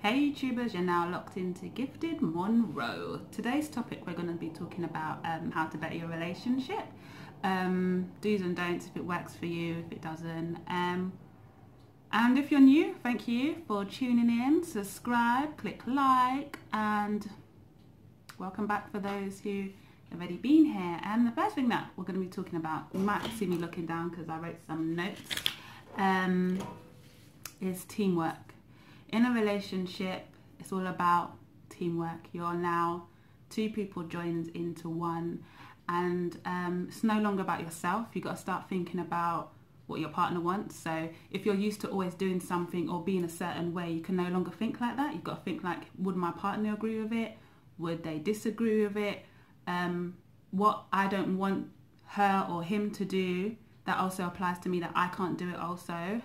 Hey YouTubers, you're now locked into Gifted Monroe. Today's topic, we're going to be talking about how to better your relationship. Do's and don'ts, if it works for you, if it doesn't. And if you're new, thank you for tuning in. Subscribe, click like, and welcome back for those who have already been here. And the first thing that we're going to be talking about, you might see me looking down because I wrote some notes, is teamwork. In a relationship, it's all about teamwork. You're now two people joined into one, and it's no longer about yourself. You've got to start thinking about what your partner wants. So if you're used to always doing something or being a certain way, you can no longer think like that. You've got to think like, would my partner agree with it? Would they disagree with it? What I don't want her or him to do, that also applies to me, that I can't do it also.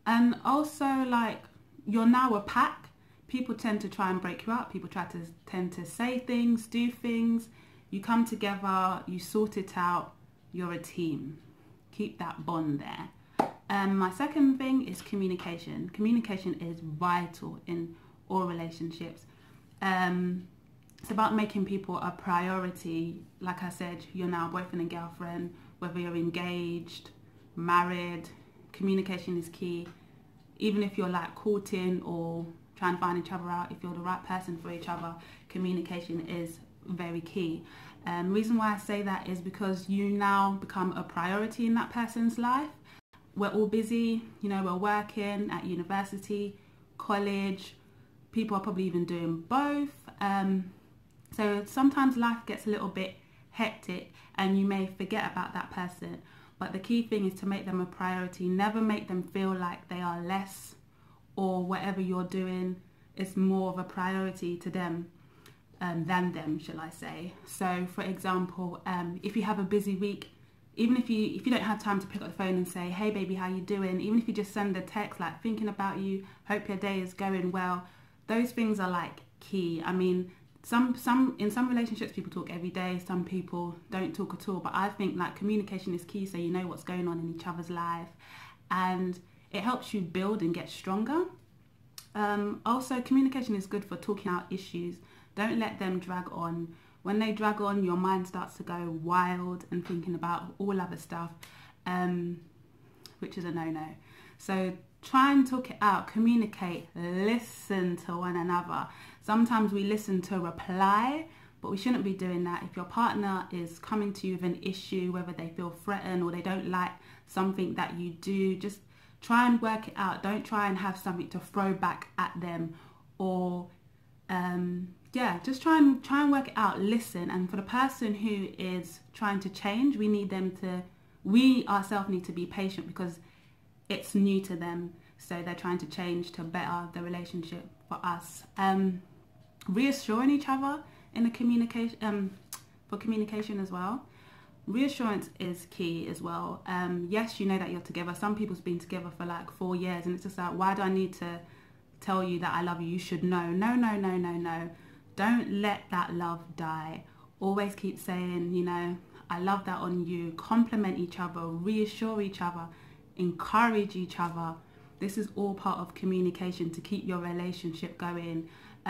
And also, like, you're now a pack. People tend to try and break you up. People tend to say things, do things. You come together, you sort it out. You're a team. Keep that bond there. My second thing is communication. Communication is vital in all relationships. It's about making people a priority. Like I said, you're now boyfriend and girlfriend, whether you're engaged, married. Communication is key. Even if you're like courting or trying to find each other out, if you're the right person for each other, communication is very key. Reason why I say that is because you now become a priority in that person's life. We're all busy, you know, we're working at university, college, people are probably even doing both. So sometimes life gets a little bit hectic and you may forget about that person. But the key thing is to make them a priority. Never make them feel like they are less, or whatever you're doing is more of a priority to them than them, shall I say. So for example, if you have a busy week, even if you don't have time to pick up the phone and say, hey baby, how you doing? Even if you just send a text like thinking about you, hope your day is going well, those things are like key. I mean, in some relationships people talk every day, some people don't talk at all, but I think like communication is key, so you know what's going on in each other's life, and it helps you build and get stronger. Also, communication is good for talking out issues. Don't let them drag on. When they drag on, your mind starts to go wild and thinking about all other stuff, which is a no-no. So try and talk it out, communicate, listen to one another. Sometimes we listen to reply, but we shouldn't be doing that. If your partner is coming to you with an issue, whether they feel threatened or they don't like something that you do, just try and work it out. Don't try and have something to throw back at them, or just try and work it out. Listen. And for the person who is trying to change, we ourselves need to be patient because it's new to them. So they're trying to change to better the relationship for us. Reassuring each other in the communication, for communication as well. Reassurance is key as well. Yes, you know that you're together. Some people's been together for like 4 years, and it's just like, why do I need to tell you that I love you? You should know. No. Don't let that love die. Always keep saying, you know, I love that on you. Compliment each other, reassure each other, encourage each other. This is all part of communication to keep your relationship going.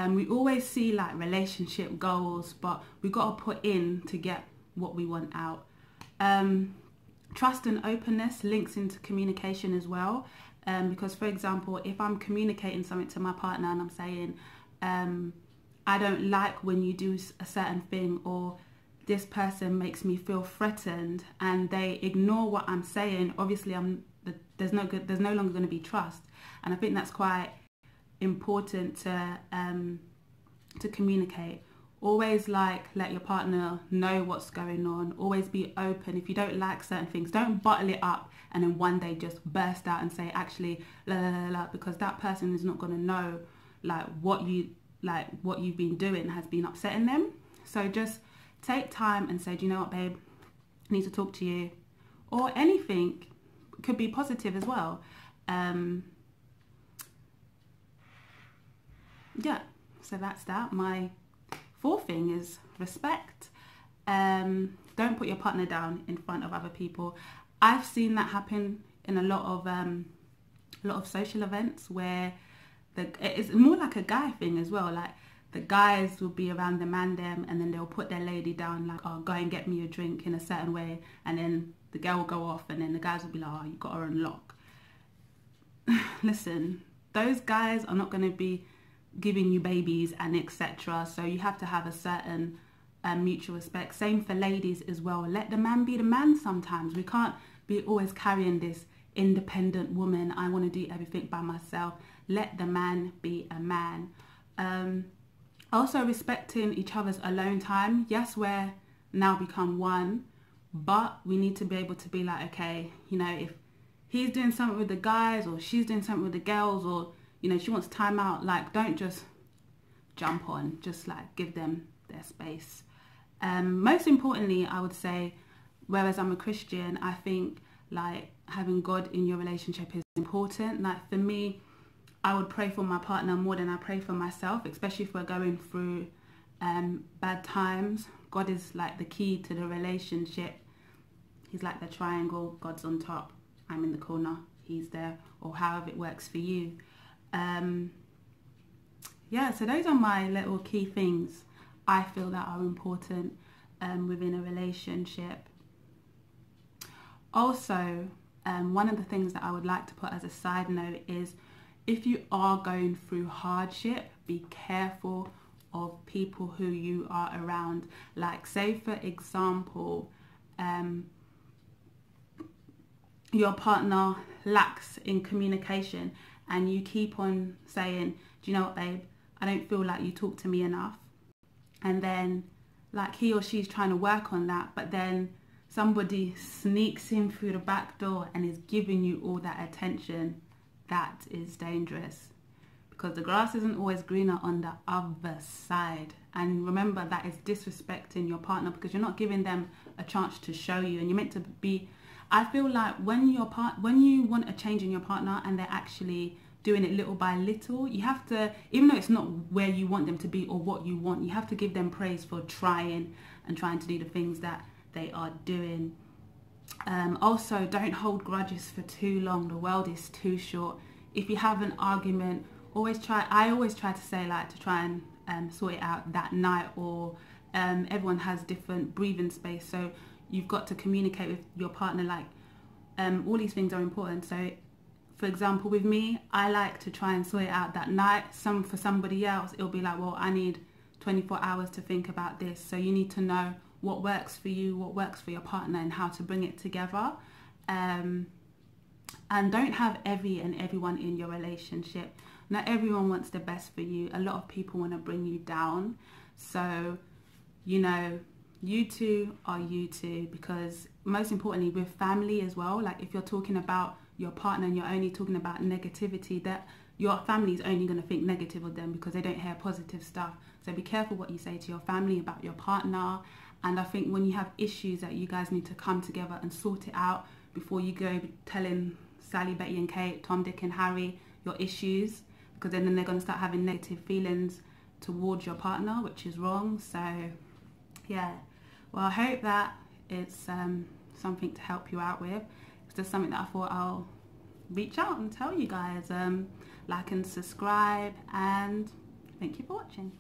We always see like relationship goals, but we've got to put in to get what we want out. Trust and openness links into communication as well. Because for example, if I'm communicating something to my partner and I'm saying, I don't like when you do a certain thing, or this person makes me feel threatened, and they ignore what I'm saying, obviously there's no longer going to be trust. And I think that's quite important to communicate. Always like let your partner know what's going on. Always be open. If you don't like certain things, don't bottle it up and then one day just burst out and say actually la la la la, because that person is not going to know like what you've been doing has been upsetting them. So just take time and say, do you know what, babe, I need to talk to you, or anything. Could be positive as well. So that's that. My fourth thing is respect. Don't put your partner down in front of other people. I've seen that happen in a lot of social events where it's more like a guy thing as well. Like the guys will be around the man them, and then they'll put their lady down like, oh, go and get me a drink in a certain way, and then the girl will go off, and then the guys will be like, oh, you got her on lock. Listen, those guys are not going to be giving you babies and etc. So you have to have a certain mutual respect. Same for ladies as well. Let the man be the man sometimes. We can't be always carrying this independent woman, I want to do everything by myself. Let the man be a man. Also respecting each other's alone time. Yes, we're now become one, but we need to be able to be like, okay, you know, if he's doing something with the guys or she's doing something with the girls, or, you know, she wants time out, like, don't just jump on, just like give them their space. Most importantly, I would say, whereas I'm a Christian, I think like having God in your relationship is important. Like for me, I would pray for my partner more than I pray for myself, especially if we're going through bad times. God is like the key to the relationship. He's like the triangle, God's on top, I'm in the corner, he's there, or however it works for you. Yeah, so those are my little key things I feel that are important within a relationship. Also, one of the things that I would like to put as a side note is, if you are going through hardship, be careful of people who you are around. Like, say for example, your partner lacks in communication and you keep on saying, do you know what, babe, I don't feel like you talk to me enough. And then like he or she's trying to work on that, but then somebody sneaks in through the back door and is giving you all that attention. That is dangerous, because the grass isn't always greener on the other side. And remember, that is disrespecting your partner, because you're not giving them a chance to show you. And you're meant to be, I feel like when you want a change in your partner and they're actually doing it little by little, you have to, even though it's not where you want them to be or what you want, you have to give them praise for trying to do the things that they are doing. Also, don't hold grudges for too long. The world is too short. If you have an argument, I always try to say, like, to try and sort it out that night, or everyone has different breathing space, so you've got to communicate with your partner, like, all these things are important. So for example, with me, I like to try and sort it out that night. For somebody else, it'll be like, well, I need 24 hours to think about this. So you need to know what works for you, what works for your partner, and how to bring it together. And don't have everyone in your relationship. Not everyone wants the best for you. A lot of people want to bring you down. So, you know, you two are you two, because most importantly with family as well, like if you're talking about your partner and you're only talking about negativity, that your family is only going to think negative of them because they don't hear positive stuff. So be careful what you say to your family about your partner. And I think when you have issues, that you guys need to come together and sort it out before you go telling Sally, Betty and Kate, Tom, Dick and Harry your issues, because then they're going to start having negative feelings towards your partner, which is wrong. So yeah, well, I hope that it's something to help you out with. It's just something that I thought I'll reach out and tell you guys. Like and subscribe, and thank you for watching.